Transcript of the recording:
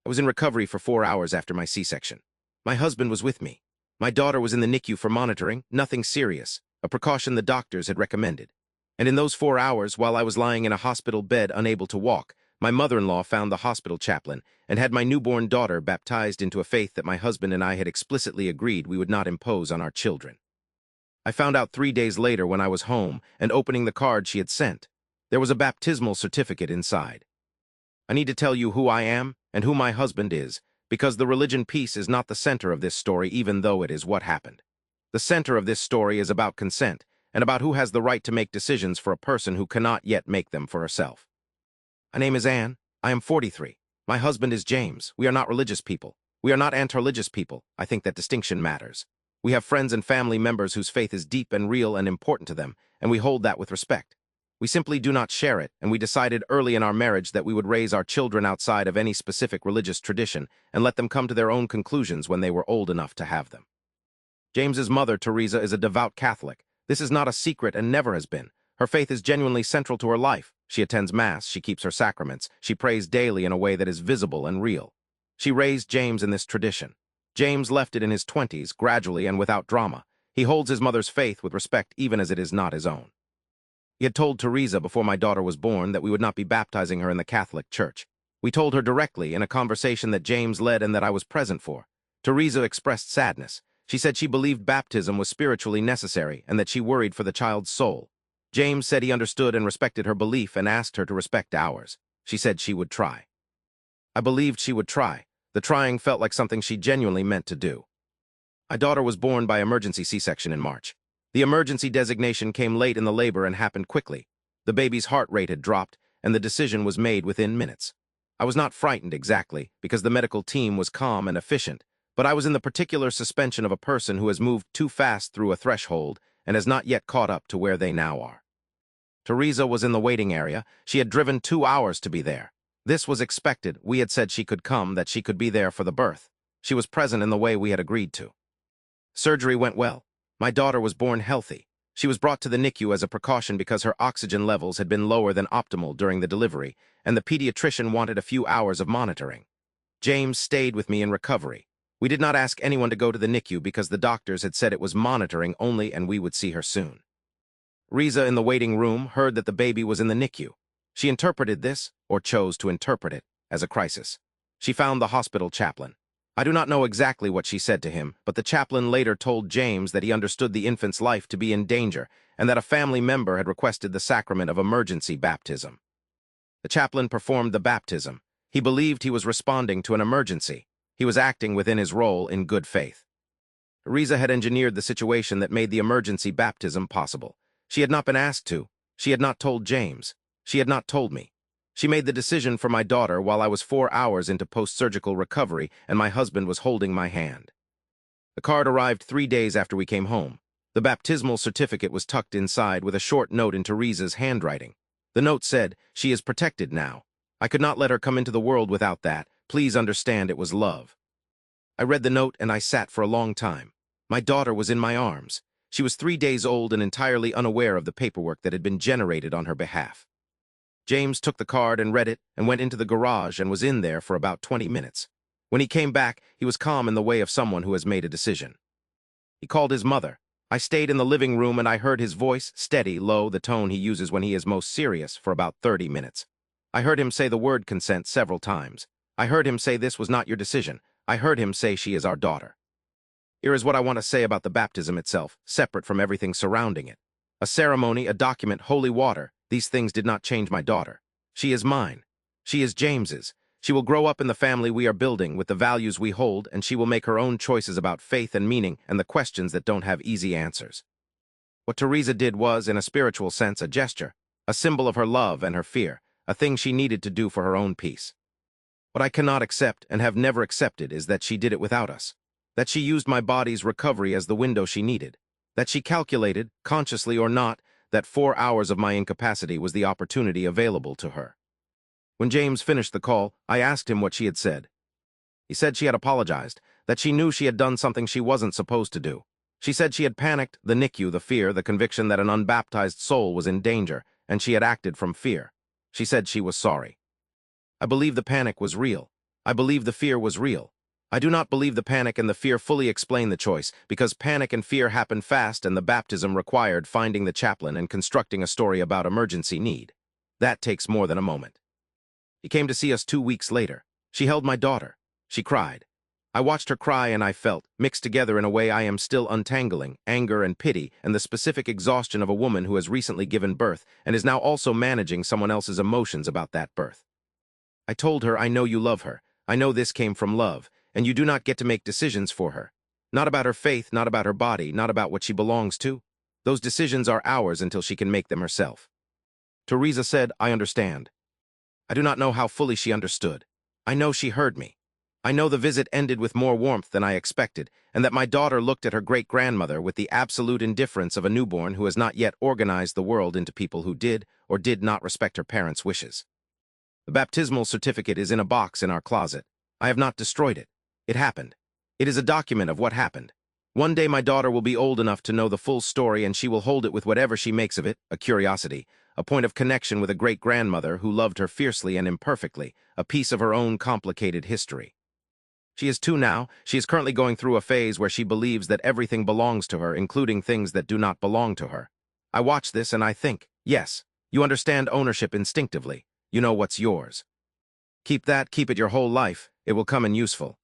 I was in recovery for 4 hours after my C-section. My husband was with me. My daughter was in the NICU for monitoring, nothing serious, a precaution the doctors had recommended. And in those 4 hours, while I was lying in a hospital bed unable to walk, my mother-in-law found the hospital chaplain and had my newborn daughter baptized into a faith that my husband and I had explicitly agreed we would not impose on our children. I found out 3 days later when I was home and opening the card she had sent. There was a baptismal certificate inside. I need to tell you who I am and who my husband is, because the religion piece is not the center of this story, even though it is what happened. The center of this story is about consent and about who has the right to make decisions for a person who cannot yet make them for herself. My name is Anne. I am 43. My husband is James. We are not religious people. We are not anti-religious people. I think that distinction matters. We have friends and family members whose faith is deep and real and important to them, and we hold that with respect. We simply do not share it, and we decided early in our marriage that we would raise our children outside of any specific religious tradition and let them come to their own conclusions when they were old enough to have them. James's mother, Teresa, is a devout Catholic. This is not a secret and never has been. Her faith is genuinely central to her life. She attends Mass, she keeps her sacraments, she prays daily in a way that is visible and real. She raised James in this tradition. James left it in his 20s, gradually and without drama. He holds his mother's faith with respect even as it is not his own. He had told Teresa before my daughter was born that we would not be baptizing her in the Catholic Church. We told her directly in a conversation that James led and that I was present for. Teresa expressed sadness. She said she believed baptism was spiritually necessary and that she worried for the child's soul. James said he understood and respected her belief and asked her to respect ours. She said she would try. I believed she would try. The trying felt like something she genuinely meant to do. My daughter was born by emergency C-section in March. The emergency designation came late in the labor and happened quickly. The baby's heart rate had dropped, and the decision was made within minutes. I was not frightened exactly, because the medical team was calm and efficient, but I was in the particular suspension of a person who has moved too fast through a threshold and has not yet caught up to where they now are. Teresa was in the waiting area. She had driven 2 hours to be there. This was expected. We had said she could come, that she could be there for the birth. She was present in the way we had agreed to. Surgery went well. My daughter was born healthy. She was brought to the NICU as a precaution because her oxygen levels had been lower than optimal during the delivery, and the pediatrician wanted a few hours of monitoring. James stayed with me in recovery. We did not ask anyone to go to the NICU because the doctors had said it was monitoring only and we would see her soon. Riza in the waiting room heard that the baby was in the NICU. She interpreted this, or chose to interpret it, as a crisis. She found the hospital chaplain. I do not know exactly what she said to him, but the chaplain later told James that he understood the infant's life to be in danger and that a family member had requested the sacrament of emergency baptism. The chaplain performed the baptism. He believed he was responding to an emergency. He was acting within his role in good faith. Riza had engineered the situation that made the emergency baptism possible. She had not been asked to. She had not told James. She had not told me. She made the decision for my daughter while I was 4 hours into post-surgical recovery and my husband was holding my hand. The card arrived 3 days after we came home. The baptismal certificate was tucked inside with a short note in Teresa's handwriting. The note said, "She is protected now. I could not let her come into the world without that. Please understand it was love." I read the note and I sat for a long time. My daughter was in my arms. She was 3 days old and entirely unaware of the paperwork that had been generated on her behalf. James took the card and read it and went into the garage and was in there for about 20 minutes. When he came back, he was calm in the way of someone who has made a decision. He called his mother. I stayed in the living room and I heard his voice, steady, low, the tone he uses when he is most serious, for about 30 minutes. I heard him say the word consent several times. I heard him say this was not your decision. I heard him say she is our daughter. Here is what I want to say about the baptism itself, separate from everything surrounding it. A ceremony, a document, holy water. These things did not change my daughter. She is mine. She is James's. She will grow up in the family we are building with the values we hold, and she will make her own choices about faith and meaning and the questions that don't have easy answers. What Teresa did was, in a spiritual sense, a gesture, a symbol of her love and her fear, a thing she needed to do for her own peace. What I cannot accept and have never accepted is that she did it without us, that she used my body's recovery as the window she needed, that she calculated, consciously or not, that 4 hours of my incapacity was the opportunity available to her. When James finished the call, I asked him what she had said. He said she had apologized, that she knew she had done something she wasn't supposed to do. She said she had panicked, the NICU, the fear, the conviction that an unbaptized soul was in danger, and she had acted from fear. She said she was sorry. I believe the panic was real. I believe the fear was real. I do not believe the panic and the fear fully explain the choice, because panic and fear happen fast and the baptism required finding the chaplain and constructing a story about emergency need. That takes more than a moment. He came to see us 2 weeks later. She held my daughter. She cried. I watched her cry and I felt, mixed together in a way I am still untangling, anger and pity and the specific exhaustion of a woman who has recently given birth and is now also managing someone else's emotions about that birth. I told her, I know you love her. I know this came from love, and you do not get to make decisions for her. Not about her faith, not about her body, not about what she belongs to. Those decisions are ours until she can make them herself. Teresa said, I understand. I do not know how fully she understood. I know she heard me. I know the visit ended with more warmth than I expected, and that my daughter looked at her great-grandmother with the absolute indifference of a newborn who has not yet organized the world into people who did or did not respect her parents' wishes. The baptismal certificate is in a box in our closet. I have not destroyed it. It happened. It is a document of what happened. One day my daughter will be old enough to know the full story and she will hold it with whatever she makes of it, a curiosity, a point of connection with a great-grandmother who loved her fiercely and imperfectly, a piece of her own complicated history. She is 2 now. She is currently going through a phase where she believes that everything belongs to her, including things that do not belong to her. I watch this and I think, yes, you understand ownership instinctively. You know what's yours. Keep it your whole life. It will come in useful.